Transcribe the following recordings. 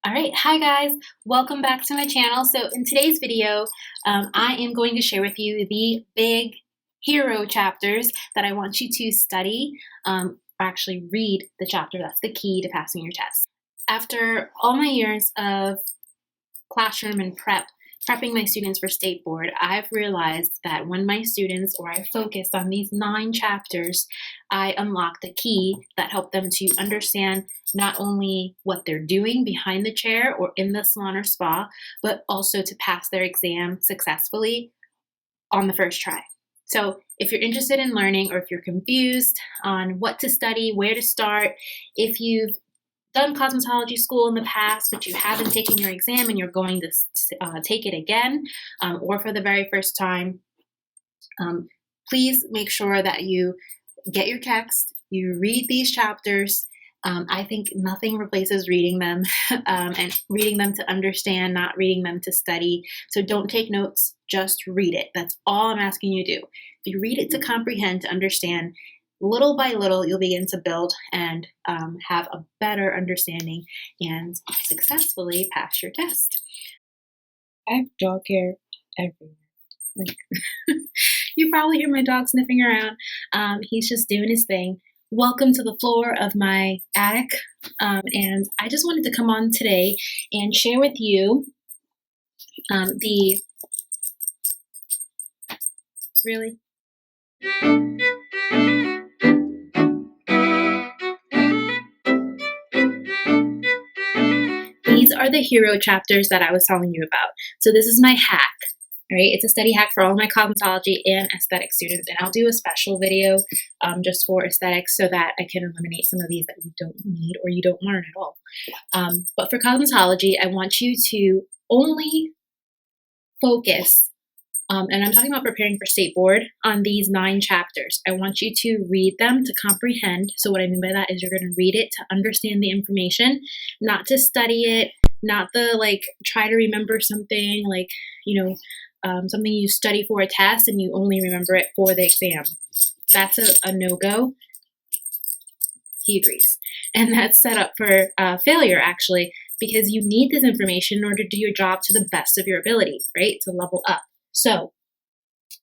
All right, hi guys, welcome back to my channel. So in today's video, I am going to share with you the big hero chapters that I want you to study, or actually read the chapter. That's the key to passing your test. After all my years of classroom and prepping my students for state board, I've realized that when my students or I focus on these 9 chapters, I unlock the key that help them to understand not only what they're doing behind the chair or in the salon or spa, but also to pass their exam successfully on the first try. So if you're interested in learning, or if you're confused on what to study, where to start, if you've done cosmetology school in the past, but you haven't taken your exam and you're going to take it again, or for the very first time, please make sure that you get your text, you read these chapters. I think nothing replaces reading them and reading them to understand, not reading them to study. So don't take notes, just read it. That's all I'm asking you to do. If you read it to comprehend, to understand, little by little, you'll begin to build and have a better understanding and successfully pass your test. I have dog hair everywhere. Like, you probably hear my dog sniffing around. He's just doing his thing. Welcome to the floor of my attic. And I just wanted to come on today and share with you really? These are the hero chapters that I was telling you about. So this is my hack, right? It's a study hack for all my cosmetology and aesthetic students. And I'll do a special video just for aesthetics so that I can eliminate some of these that you don't need or you don't learn at all. But for cosmetology, I want you to only focus, and I'm talking about preparing for state board, on these 9 chapters. I want you to read them to comprehend. So what I mean by that is you're going to read it to understand the information, not to study it, not the try to remember something something you study for a test and you only remember it for the exam. That's a no-go. He agrees. And that's set up for failure, actually, because you need this information in order to do your job to the best of your ability, right? To level up. So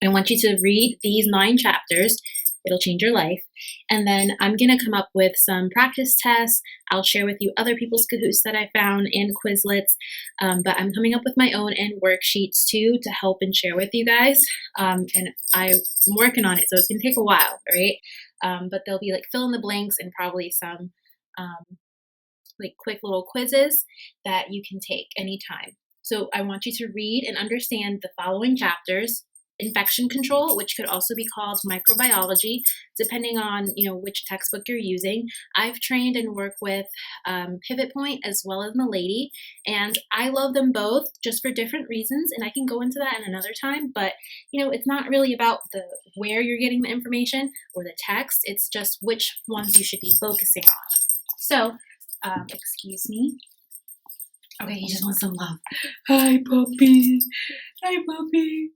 I want you to read these 9 chapters. It'll change your life. And then I'm going to come up with some practice tests. I'll share with you other people's Kahoots that I found and Quizlets. But I'm coming up with my own and worksheets too to help and share with you guys. And I'm working on it, so it's going to take a while, right? But there'll be fill in the blanks and probably some quick little quizzes that you can take anytime. So I want you to read and understand the following chapters: infection control, which could also be called microbiology, depending on which textbook you're using. I've trained and worked with Pivot Point as well as Milady, and I love them both just for different reasons, and I can go into that in another time. But it's not really about where you're getting the information or the text. It's just which ones you should be focusing on. So, excuse me. Okay, he just wants some love. Hi, puppy. Hi, puppy.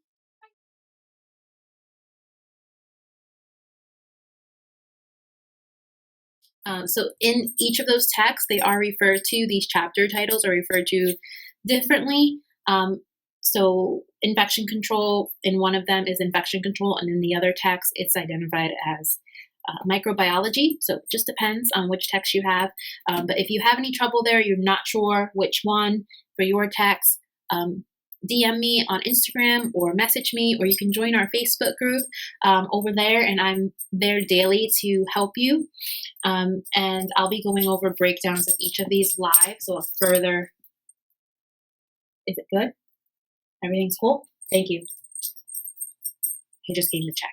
So in each of those texts, they are referred to, these chapter titles are referred to differently. So infection control, in one of them is infection control, and in the other text, it's identified as microbiology. So it just depends on which text you have. But if you have any trouble there, you're not sure which one for your text, DM me on Instagram or message me, or you can join our Facebook group over there, and I'm there daily to help you. And I'll be going over breakdowns of each of these live. So a further, is it good? Everything's cool? Thank you. He just gave the check.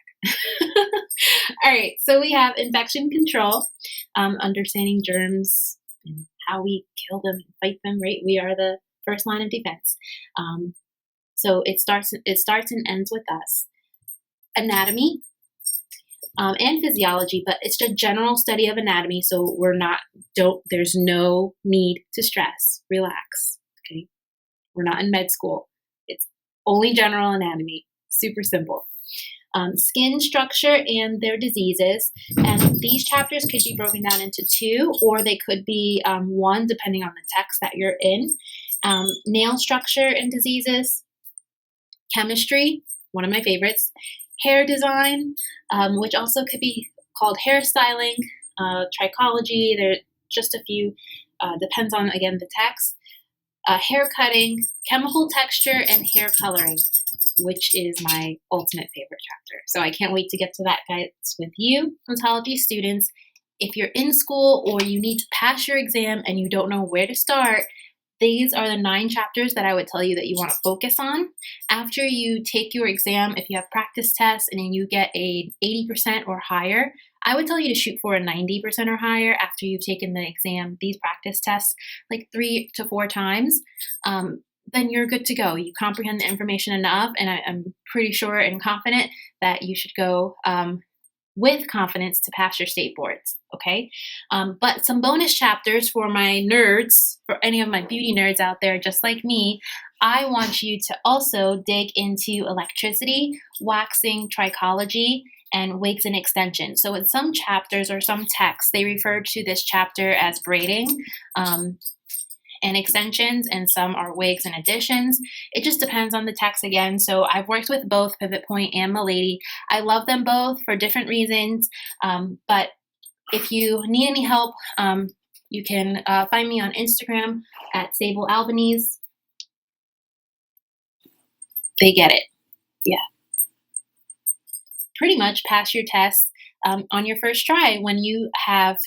All right, so we have infection control, understanding germs and how we kill them and fight them, right? We are the first line of defense. So it starts and ends with us. Anatomy and physiology, but it's a general study of anatomy, so there's no need to stress. Relax, okay? We're not in med school. It's only general anatomy. Super simple. skin structure and their diseases. And these chapters could be broken down into 2, or they could be 1, depending on the text that you're in. Nail structure and diseases, chemistry, one of my favorites, hair design, which also could be called hairstyling, trichology. There are just a few, depends on, again, the text. Hair cutting, chemical texture, and hair coloring, which is my ultimate favorite chapter. So I can't wait to get to that, guys, with you, cosmetology students. If you're in school or you need to pass your exam and you don't know where to start, these are the 9 chapters that I would tell you that you want to focus on. After you take your exam, if you have practice tests and you get a 80% or higher, I would tell you to shoot for a 90% or higher after you've taken the exam, these practice tests, like 3 to 4 times. Then you're good to go. You comprehend the information enough, and I'm pretty sure and confident that you should go with confidence to pass your state boards, okay? But some bonus chapters for my nerds, for any of my beauty nerds out there just like me, I want you to also dig into electricity, waxing, trichology, and wigs and extensions. So in some chapters or some texts, they refer to this chapter as braiding and extensions, and some are wigs and additions. It just depends on the text again. So I've worked with both Pivot Point and Milady. I love them both for different reasons, but if you need any help, you can find me on Instagram at Sable Albanese. They get it. Yeah. Pretty much pass your tests on your first try. When you have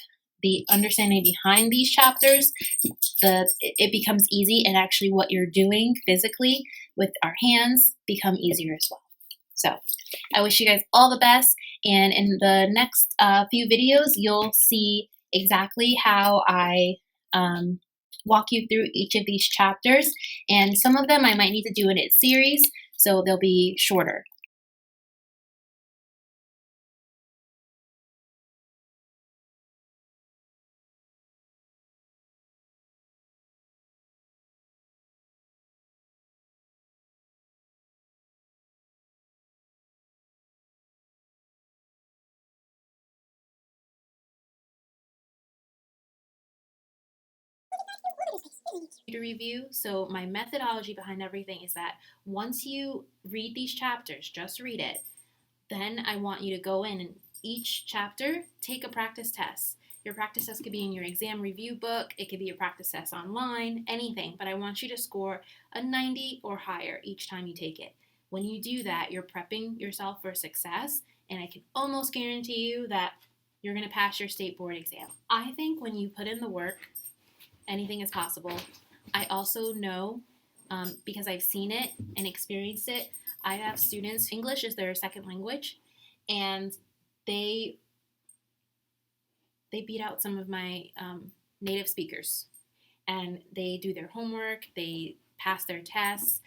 the understanding behind these chapters, it becomes easy, and actually what you're doing physically with our hands become easier as well. So I wish you guys all the best, and in the next few videos, you'll see exactly how I walk you through each of these chapters, and some of them I might need to do in its series, so they'll be shorter. To review. So my methodology behind everything is that once you read these chapters, just read it, then I want you to go in and each chapter take a practice test. Your practice test could be in your exam review book, it could be a practice test online, anything, but I want you to score a 90 or higher each time you take it. When you do that, you're prepping yourself for success, and I can almost guarantee you that you're going to pass your state board exam. I think when you put in the work, anything is possible. I also know, because I've seen it and experienced it, I have students, English is their second language, and they beat out some of my native speakers. And they do their homework, they pass their tests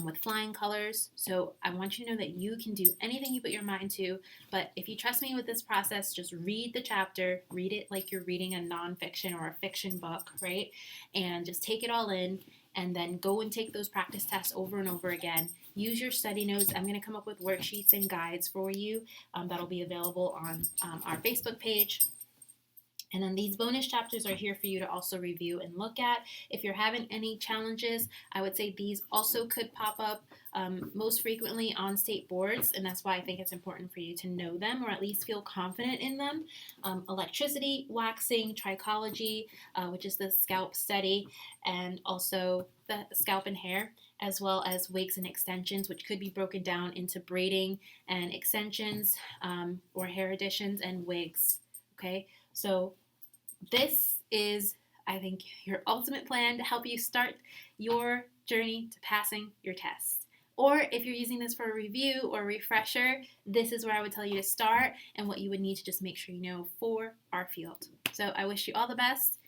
with flying colors. So I want you to know that you can do anything you put your mind to, but if you trust me with this process, just read the chapter, read it like you're reading a nonfiction or a fiction book, right? And just take it all in, and then go and take those practice tests over and over again. Use your study notes. I'm going to come up with worksheets and guides for you that'll be available on our Facebook page. And then these bonus chapters are here for you to also review and look at. If you're having any challenges, I would say these also could pop up most frequently on state boards, and that's why I think it's important for you to know them, or at least feel confident in them. Electricity, waxing, trichology, which is the scalp study, and also the scalp and hair, as well as wigs and extensions, which could be broken down into braiding and extensions, or hair additions and wigs. Okay, so this is, I think, your ultimate plan to help you start your journey to passing your test. Or if you're using this for a review or a refresher, this is where I would tell you to start and what you would need to just make sure you know for our field. So I wish you all the best.